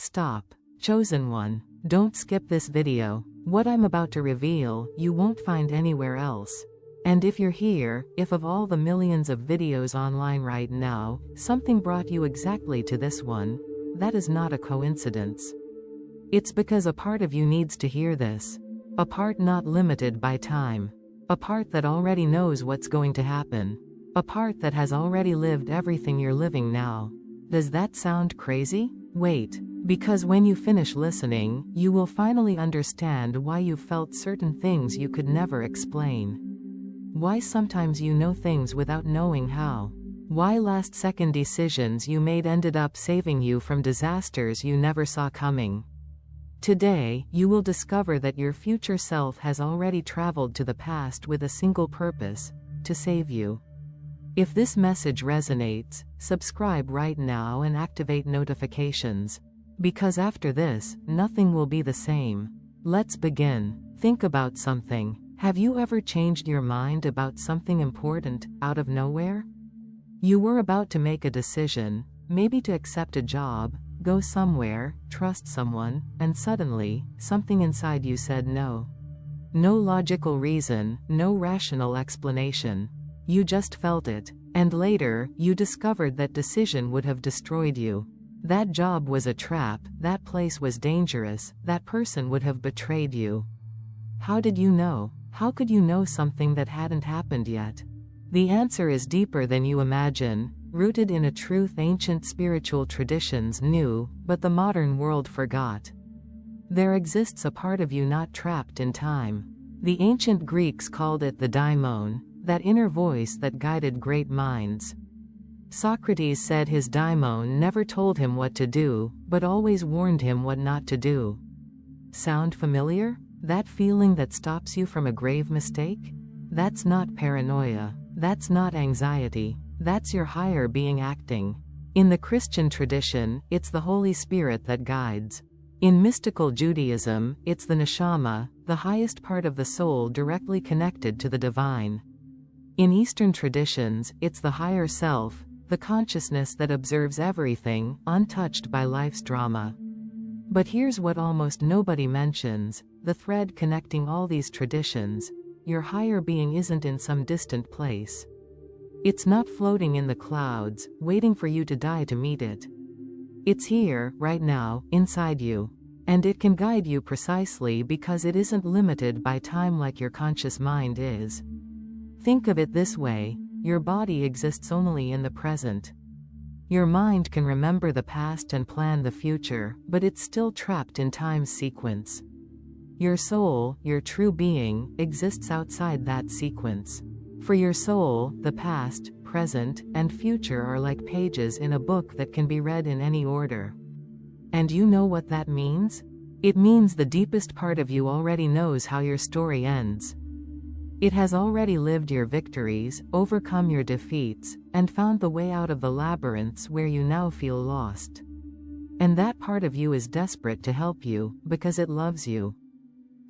Stop. Chosen one. Don't skip this video. What I'm about to reveal, you won't find anywhere else. And if you're here, if of all the millions of videos online right now, something brought you exactly to this one, that is not a coincidence. It's because a part of you needs to hear this. A part not limited by time. A part that already knows what's going to happen. A part that has already lived everything you're living now. Does that sound crazy? Wait. Because when you finish listening, you will finally understand why you felt certain things you could never explain. Why sometimes you know things without knowing how. Why last-second decisions you made ended up saving you from disasters you never saw coming. Today, you will discover that your future self has already traveled to the past with a single purpose: to save you. If this message resonates, subscribe right now and activate notifications. Because after this, nothing will be the same. Let's begin. Think about something. Have you ever changed your mind about something important, out of nowhere? You were about to make a decision, maybe to accept a job, go somewhere, trust someone, and suddenly, something inside you said no. No logical reason, no rational explanation. You just felt it. And later, you discovered that decision would have destroyed you. That job was a trap, that place was dangerous, that person would have betrayed you. How did you know? How could you know something that hadn't happened yet? The answer is deeper than you imagine, rooted in a truth ancient spiritual traditions knew, but the modern world forgot. There exists a part of you not trapped in time. The ancient Greeks called it the daimon, that inner voice that guided great minds. Socrates said his daimon never told him what to do, but always warned him what not to do. Sound familiar? That feeling that stops you from a grave mistake? That's not paranoia. That's not anxiety. That's your higher being acting. In the Christian tradition, it's the Holy Spirit that guides. In mystical Judaism, it's the neshama, the highest part of the soul directly connected to the divine. In Eastern traditions, it's the higher self, the consciousness that observes everything, untouched by life's drama. But here's what almost nobody mentions, the thread connecting all these traditions: your higher being isn't in some distant place. It's not floating in the clouds, waiting for you to die to meet it. It's here, right now, inside you. And it can guide you precisely because it isn't limited by time like your conscious mind is. Think of it this way. Your body exists only in the present. Your mind can remember the past and plan the future, but it's still trapped in time's sequence. Your soul, your true being, exists outside that sequence. For your soul, the past, present, and future are like pages in a book that can be read in any order. And you know what that means? It means the deepest part of you already knows how your story ends. It has already lived your victories, overcome your defeats, and found the way out of the labyrinths where you now feel lost. And that part of you is desperate to help you, because it loves you.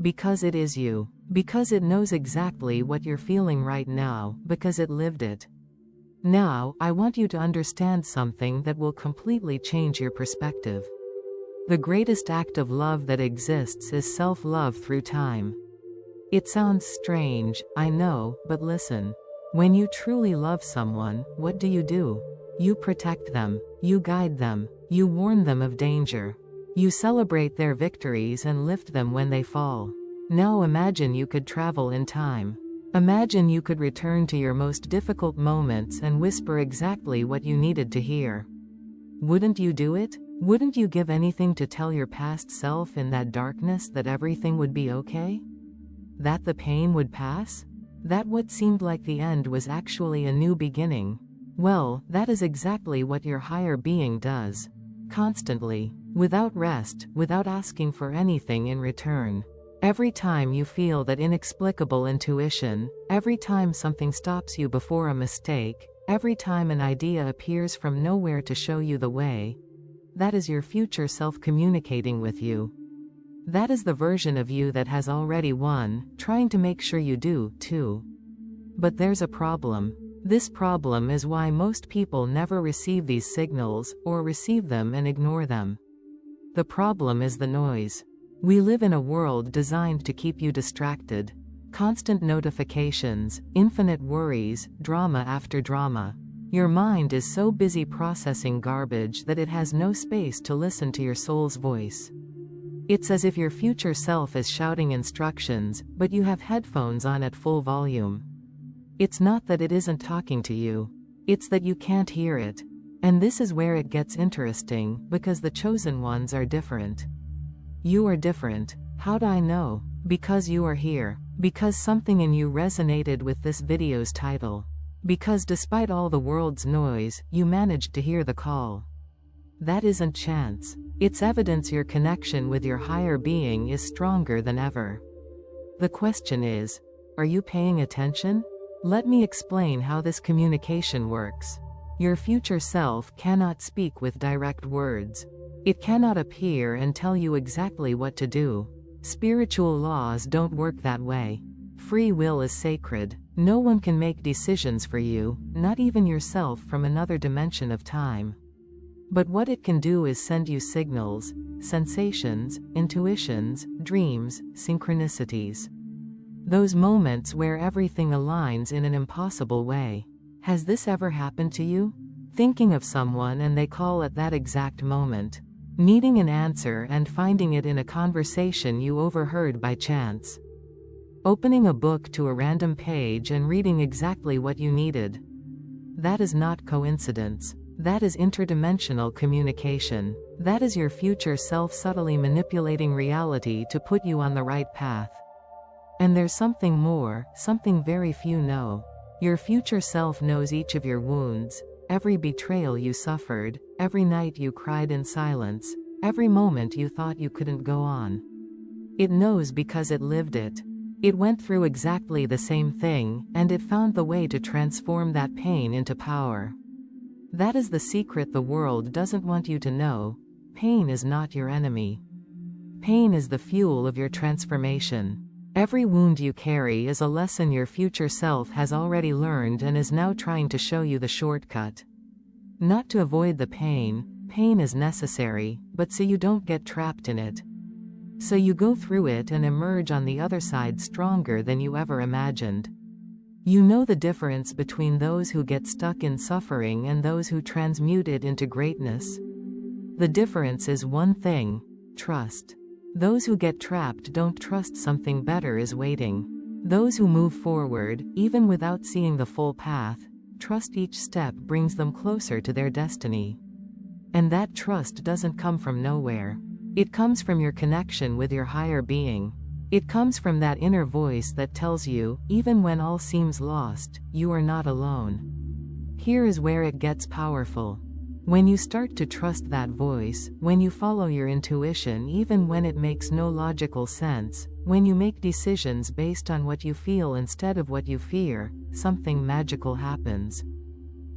Because it is you. Because it knows exactly what you're feeling right now, because it lived it. Now, I want you to understand something that will completely change your perspective. The greatest act of love that exists is self-love through time. It sounds strange, I know, but listen. When you truly love someone, what do? You protect them. You guide them. You warn them of danger. You celebrate their victories and lift them when they fall. Now imagine you could travel in time. Imagine you could return to your most difficult moments and whisper exactly what you needed to hear. Wouldn't you do it? Wouldn't you give anything to tell your past self in that darkness that everything would be okay? That the pain would pass? That what seemed like the end was actually a new beginning? Well, that is exactly what your higher being does. Constantly. Without rest, without asking for anything in return. Every time you feel that inexplicable intuition, every time something stops you before a mistake, every time an idea appears from nowhere to show you the way, that is your future self communicating with you. That is the version of you that has already won, trying to make sure you do, too. But there's a problem. This problem is why most people never receive these signals, or receive them and ignore them. The problem is the noise. We live in a world designed to keep you distracted. Constant notifications, infinite worries, drama after drama. Your mind is so busy processing garbage that it has no space to listen to your soul's voice. It's as if your future self is shouting instructions, but you have headphones on at full volume. It's not that it isn't talking to you. It's that you can't hear it. And this is where it gets interesting, because the chosen ones are different. You are different. How do I know? Because you are here. Because something in you resonated with this video's title. Because despite all the world's noise, you managed to hear the call. That isn't chance. It's evidence your connection with your higher being is stronger than ever. The question is, are you paying attention? Let me explain how this communication works. Your future self cannot speak with direct words. It cannot appear and tell you exactly what to do. Spiritual laws don't work that way. Free will is sacred. No one can make decisions for you, not even yourself from another dimension of time. But what it can do is send you signals, sensations, intuitions, dreams, synchronicities. Those moments where everything aligns in an impossible way. Has this ever happened to you? Thinking of someone and they call at that exact moment. Needing an answer and finding it in a conversation you overheard by chance. Opening a book to a random page and reading exactly what you needed. That is not coincidence. That is interdimensional communication. That is your future self subtly manipulating reality to put you on the right path. And there's something more, something very few know. Your future self knows each of your wounds, every betrayal you suffered, every night you cried in silence, every moment you thought you couldn't go on. It knows because it lived it. It went through exactly the same thing, and it found the way to transform that pain into power. That is the secret the world doesn't want you to know. Pain is not your enemy. Pain is the fuel of your transformation. Every wound you carry is a lesson your future self has already learned and is now trying to show you the shortcut. Not to avoid the pain, pain is necessary, but so you don't get trapped in it. So you go through it and emerge on the other side stronger than you ever imagined. You know the difference between those who get stuck in suffering and those who transmute it into greatness. The difference is one thing: trust. Those who get trapped don't trust something better is waiting. Those who move forward, even without seeing the full path, trust each step brings them closer to their destiny. And that trust doesn't come from nowhere. It comes from your connection with your higher being. It comes from that inner voice that tells you, even when all seems lost, you are not alone. Here is where it gets powerful. When you start to trust that voice, when you follow your intuition even when it makes no logical sense, when you make decisions based on what you feel instead of what you fear, something magical happens.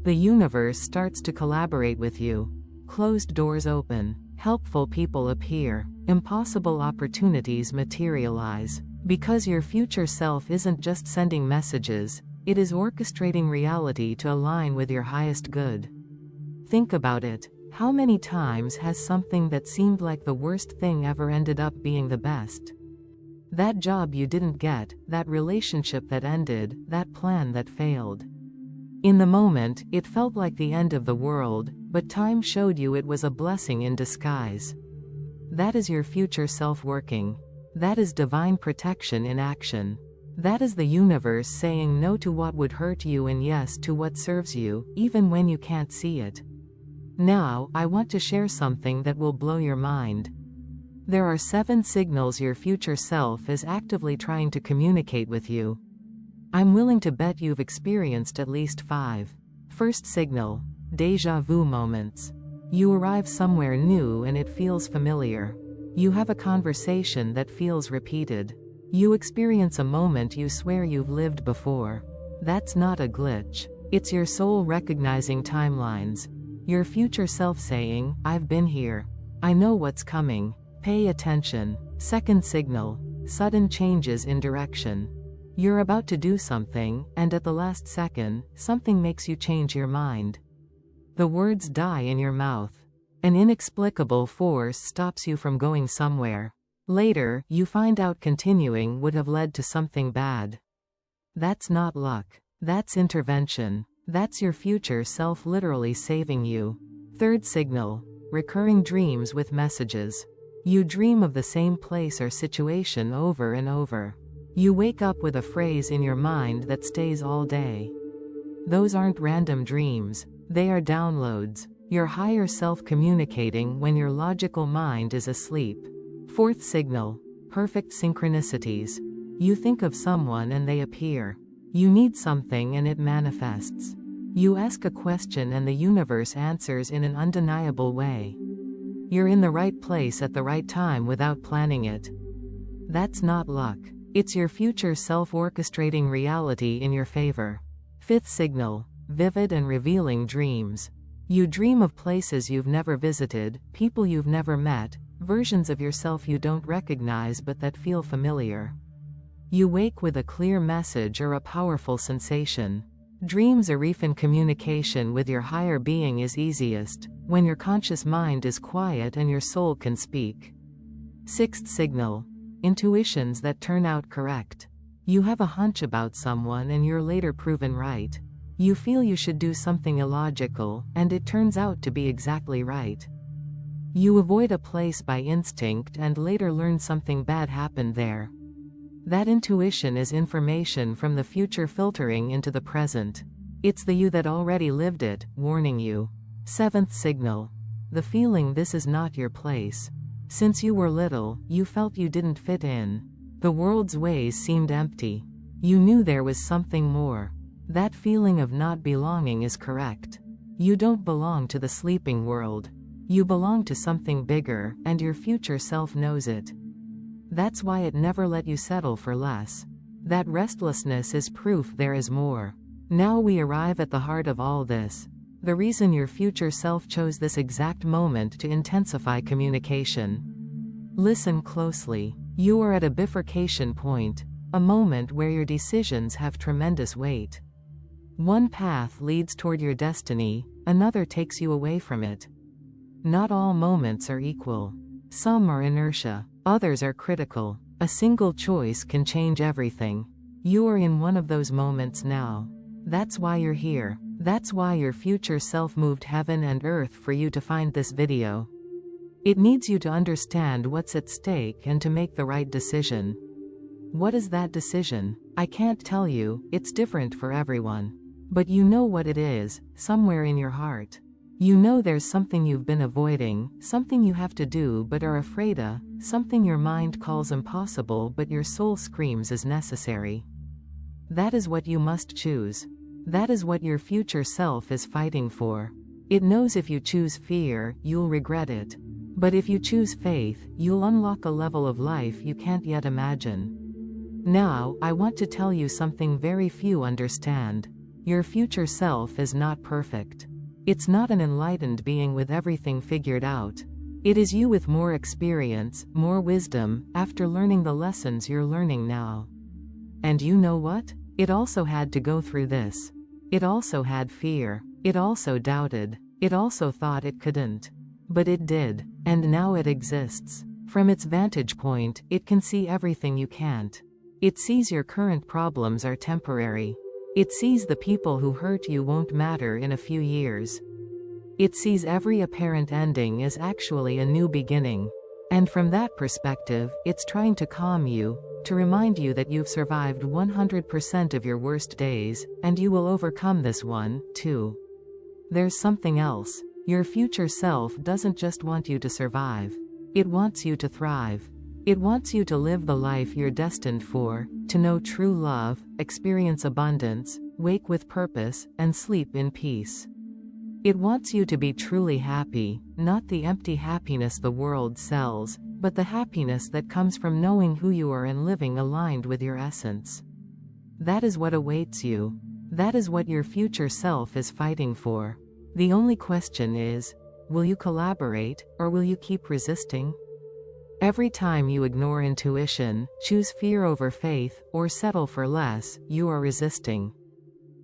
The universe starts to collaborate with you. Closed doors open. Helpful people appear. Impossible opportunities materialize. Because your future self isn't just sending messages, it is orchestrating reality to align with your highest good. Think about it. How many times has something that seemed like the worst thing ever ended up being the best? That job you didn't get, that relationship that ended, that plan that failed. In the moment, it felt like the end of the world, but time showed you it was a blessing in disguise. That is your future self working. That is divine protection in action. That is the universe saying no to what would hurt you and yes to what serves you, even when you can't see it. Now, I want to share something that will blow your mind. There are 7 signals your future self is actively trying to communicate with you. I'm willing to bet you've experienced at least 5. First signal: déjà vu moments. You arrive somewhere new and it feels familiar. You have a conversation that feels repeated. You experience a moment you swear you've lived before. That's not a glitch. It's your soul recognizing timelines. Your future self saying, "I've been here. I know what's coming. Pay attention." Second signal: sudden changes in direction. You're about to do something, and at the last second, something makes you change your mind. The words die in your mouth. An inexplicable force stops you from going somewhere. Later, you find out continuing would have led to something bad. That's not luck. That's intervention. That's your future self literally saving you. Third signal. Recurring dreams with messages. You dream of the same place or situation over and over. You wake up with a phrase in your mind that stays all day. Those aren't random dreams. They are downloads. Your higher self communicating when your logical mind is asleep. Fourth signal. Perfect synchronicities. You think of someone and they appear. You need something and it manifests. You ask a question and the universe answers in an undeniable way. You're in the right place at the right time without planning it. That's not luck. It's your future self orchestrating reality in your favor. Fifth signal. Vivid and revealing dreams. You dream of places you've never visited, people you've never met, versions of yourself you don't recognize but that feel familiar. You wake with a clear message or a powerful sensation. Dreams are in communication with your higher being is easiest, when your conscious mind is quiet and your soul can speak. Sixth signal. Intuitions that turn out correct. You have a hunch about someone and you're later proven right. You feel you should do something illogical, and it turns out to be exactly right. You avoid a place by instinct and later learn something bad happened there. That intuition is information from the future filtering into the present. It's the you that already lived it, warning you. Seventh signal. The feeling this is not your place. Since you were little, you felt you didn't fit in. The world's ways seemed empty. You knew there was something more. That feeling of not belonging is correct. You don't belong to the sleeping world. You belong to something bigger, and your future self knows it. That's why it never let you settle for less. That restlessness is proof there is more. Now we arrive at the heart of all this. The reason your future self chose this exact moment to intensify communication. Listen closely. You are at a bifurcation point, a moment where your decisions have tremendous weight. One path leads toward your destiny, another takes you away from it. Not all moments are equal. Some are inertia, others are critical. A single choice can change everything. You are in one of those moments now. That's why you're here. That's why your future self moved heaven and earth for you to find this video. It needs you to understand what's at stake and to make the right decision. What is that decision? I can't tell you, it's different for everyone. But you know what it is, somewhere in your heart. You know there's something you've been avoiding, something you have to do but are afraid of, something your mind calls impossible but your soul screams is necessary. That is what you must choose. That is what your future self is fighting for. It knows if you choose fear, you'll regret it. But if you choose faith, you'll unlock a level of life you can't yet imagine. Now, I want to tell you something very few understand. Your future self is not perfect. It's not an enlightened being with everything figured out. It is you with more experience, more wisdom, after learning the lessons you're learning now. And you know what? It also had to go through this. It also had fear. It also doubted. It also thought it couldn't. But it did, and now it exists. From its vantage point, it can see everything you can't. It sees your current problems are temporary. It sees the people who hurt you won't matter in a few years. It sees every apparent ending as actually a new beginning. And from that perspective, it's trying to calm you, to remind you that you've survived 100% of your worst days, and you will overcome this one, too. There's something else. Your future self doesn't just want you to survive. It wants you to thrive. It wants you to live the life you're destined for, to know true love, experience abundance, wake with purpose, and sleep in peace. It wants you to be truly happy, not the empty happiness the world sells, but the happiness that comes from knowing who you are and living aligned with your essence. That is what awaits you. That is what your future self is fighting for. The only question is, will you collaborate, or will you keep resisting? Every time you ignore intuition, choose fear over faith, or settle for less, you are resisting.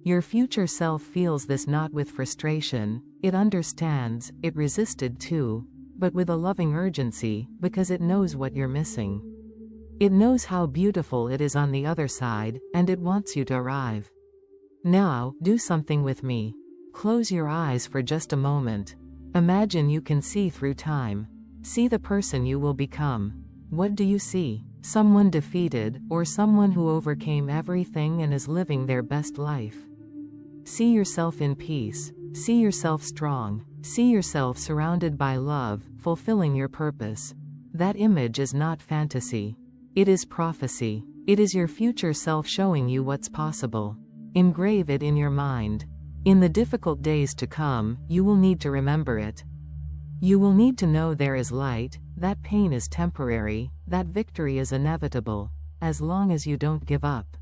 Your future self feels this not with frustration, it understands, it resisted too, but with a loving urgency, because it knows what you're missing. It knows how beautiful it is on the other side, and it wants you to arrive. Now, do something with me. Close your eyes for just a moment. Imagine you can see through time. See the person you will become. What do you see? Someone defeated, or someone who overcame everything and is living their best life? See yourself in peace. See yourself strong. See yourself surrounded by love, fulfilling your purpose. That image is not fantasy. It is prophecy. It is your future self showing you what's possible. Engrave it in your mind. In the difficult days to come, you will need to remember it. You will need to know there is light, that pain is temporary, that victory is inevitable, as long as you don't give up.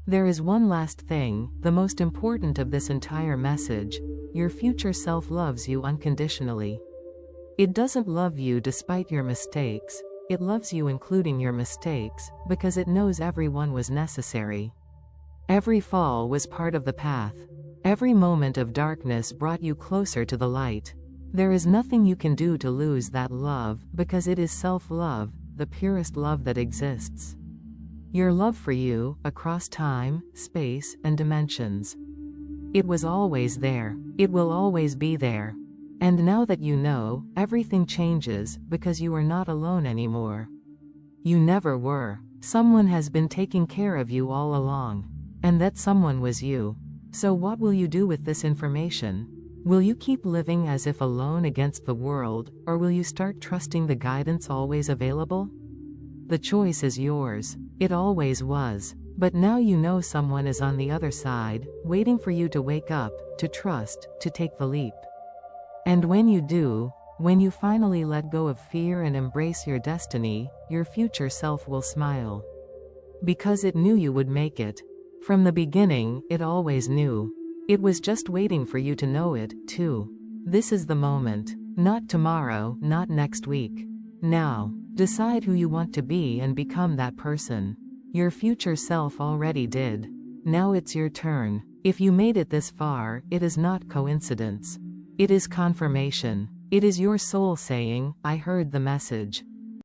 There is one last thing, the most important of this entire message. Your future self loves you unconditionally. It doesn't love you despite your mistakes. It loves you including your mistakes, because it knows every one was necessary. Every fall was part of the path. Every moment of darkness brought you closer to the light. There is nothing you can do to lose that love, because it is self-love, the purest love that exists. Your love for you, across time, space, and dimensions. It was always there. It will always be there. And now that you know, everything changes, because you are not alone anymore. You never were. Someone has been taking care of you all along. And that someone was you. So what will you do with this information? Will you keep living as if alone against the world, or will you start trusting the guidance always available? The choice is yours. It always was. But now you know someone is on the other side, waiting for you to wake up, to trust, to take the leap. And when you do, when you finally let go of fear and embrace your destiny, your future self will smile. Because it knew you would make it. From the beginning, it always knew. It was just waiting for you to know it, too. This is the moment. Not tomorrow, not next week. Now. Decide who you want to be and become that person. Your future self already did. Now it's your turn. If you made it this far, it is not coincidence. It is confirmation. It is your soul saying, I heard the message.